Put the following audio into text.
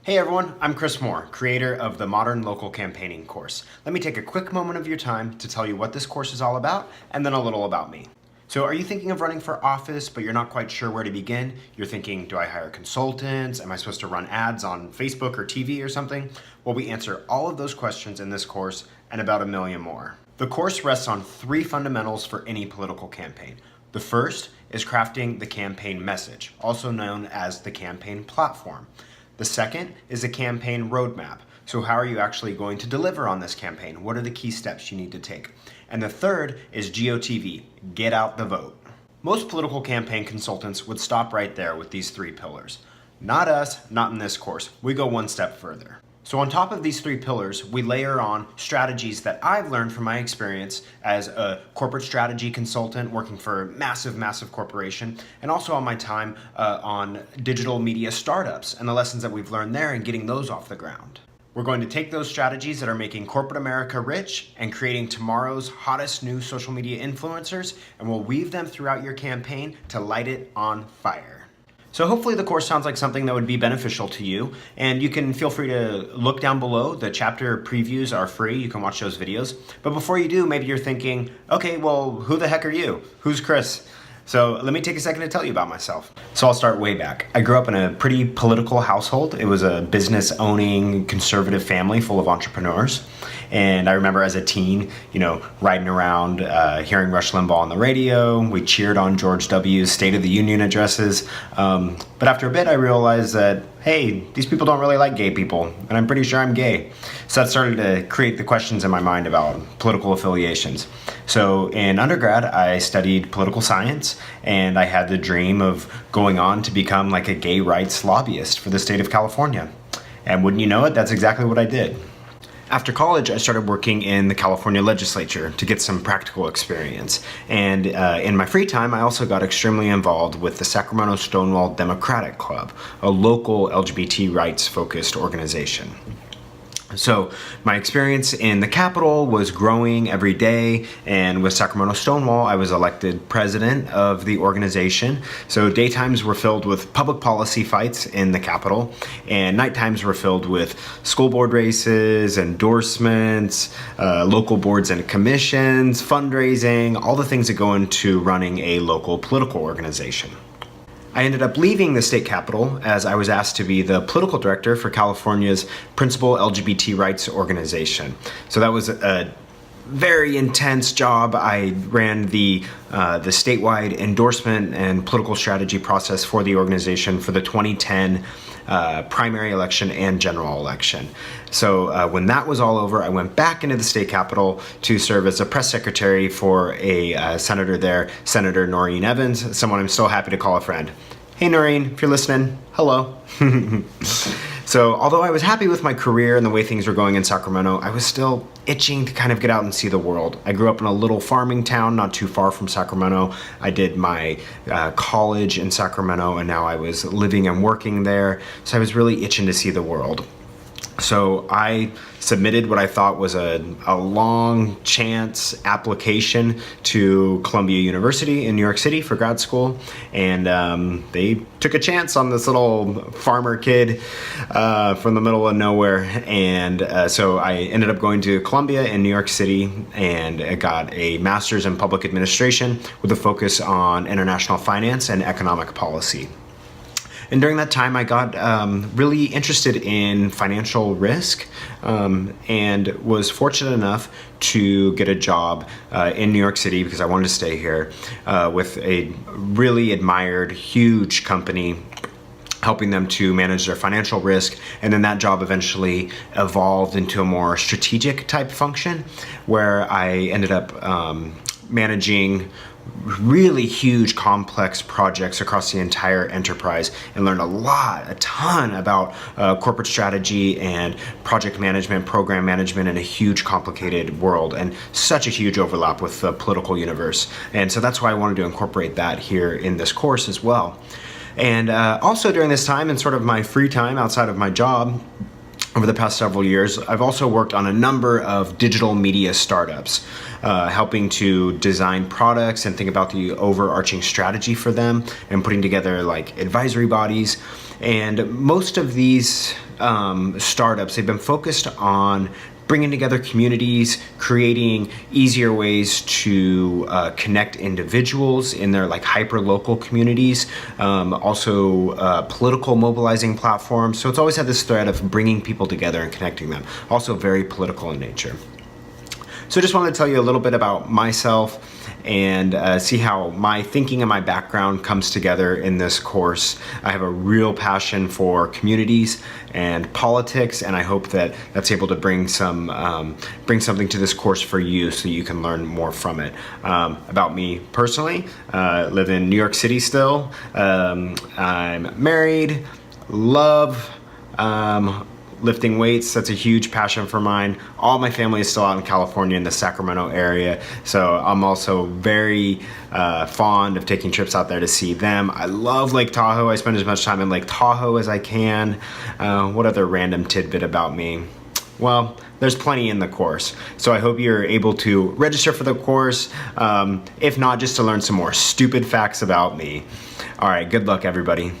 Hey everyone, I'm Chris Moore, creator of the Modern Local Campaigning course. Let me take a quick moment of your time to tell you what this course is all about and then a little about me. So are you thinking of running for office, but you're not quite sure where to begin? You're thinking, do I hire consultants? Am I supposed to run ads on Facebook or TV or something? Well, we answer all of those questions in this course and about a million more. The course rests on 3 fundamentals for any political campaign. The first is crafting the campaign message, also known as the campaign platform. The second is a campaign roadmap. So how are you actually going to deliver on this campaign? What are the key steps you need to take? And the third is GOTV, get out the vote. Most political campaign consultants would stop right there with these 3 pillars. Not us, not in this course. We go one step further. So on top of these 3 pillars, we layer on strategies that I've learned from my experience as a corporate strategy consultant working for a massive corporation, and also on my time on digital media startups and the lessons that we've learned there and getting those off the ground. We're going to take those strategies that are making corporate America rich and creating tomorrow's hottest new social media influencers, and we'll weave them throughout your campaign to light it on fire. So hopefully the course sounds like something that would be beneficial to you, and you can feel free to look down below. The chapter previews are free. You can watch those videos. But before you do, maybe you're thinking, okay, well, who the heck are you? Who's Chris? So let me take a second to tell you about myself. So I'll start way back. I grew up in a pretty political household. It was a business-owning, conservative family full of entrepreneurs. And I remember as a teen, riding around, hearing Rush Limbaugh on the radio. We cheered on George W.'s State of the Union addresses. But after a bit, I realized that, hey, these people don't really like gay people, and I'm pretty sure I'm gay. So that started to create the questions in my mind about political affiliations. So in undergrad, I studied political science, and I had the dream of going on to become like a gay rights lobbyist for the state of California. And wouldn't you know it, that's exactly what I did. After college, I started working in the California legislature to get some practical experience. And in my free time, I also got extremely involved with the Sacramento Stonewall Democratic Club, a local LGBT rights-focused organization. So my experience in the Capitol was growing every day, and with Sacramento Stonewall, I was elected president of the organization. So daytimes were filled with public policy fights in the Capitol, and nighttimes were filled with school board races, endorsements, local boards and commissions, fundraising, all the things that go into running a local political organization. I ended up leaving the state capitol as I was asked to be the political director for California's principal LGBT rights organization. So that was a very intense job. I ran the statewide endorsement and political strategy process for the organization for the 2010 primary election and general election. So when that was all over, I went back into the state capitol to serve as a press secretary for a senator there, Senator Noreen Evans, someone I'm still happy to call a friend. Hey Noreen, if you're listening, hello. So although I was happy with my career and the way things were going in Sacramento, I was still itching to kind of get out and see the world. I grew up in a little farming town not too far from Sacramento. I did my college in Sacramento, and now I was living and working there. So I was really itching to see the world. So I submitted what I thought was a long chance application to Columbia University in New York City for grad school, and they took a chance on this little farmer kid from the middle of nowhere, and so I ended up going to Columbia in New York City, and I got a master's in public administration with a focus on international finance and economic policy. And during that time, I got really interested in financial risk and was fortunate enough to get a job in New York City, because I wanted to stay here, with a really admired, huge company, helping them to manage their financial risk. And then that job eventually evolved into a more strategic type function, where I ended up managing really huge, complex projects across the entire enterprise, and learned a ton about corporate strategy and project management, program management in a huge, complicated world, and such a huge overlap with the political universe. And so that's why I wanted to incorporate that here in this course as well. And also during this time, and sort of my free time outside of my job, over the past several years, I've also worked on a number of digital media startups, helping to design products and think about the overarching strategy for them and putting together like advisory bodies. And most of these startups, they've been focused on bringing together communities, creating easier ways to connect individuals in their like hyper-local communities, also political mobilizing platforms. So it's always had this thread of bringing people together and connecting them, also very political in nature. So I just wanted to tell you a little bit about myself and see how my thinking and my background comes together in this course. I have a real passion for communities and politics, and I hope that that's able to bring something to this course for you so you can learn more from it. About me personally, live in New York City still. I'm married, love lifting weights. That's a huge passion for mine. All my family is still out in California in the Sacramento area, so I'm also very fond of taking trips out there to see them. I love Lake Tahoe. I spend as much time in Lake Tahoe as I can. What other random tidbit about me? Well, there's plenty in the course, so I hope you're able to register for the course, if not just to learn some more stupid facts about me. All right, good luck everybody.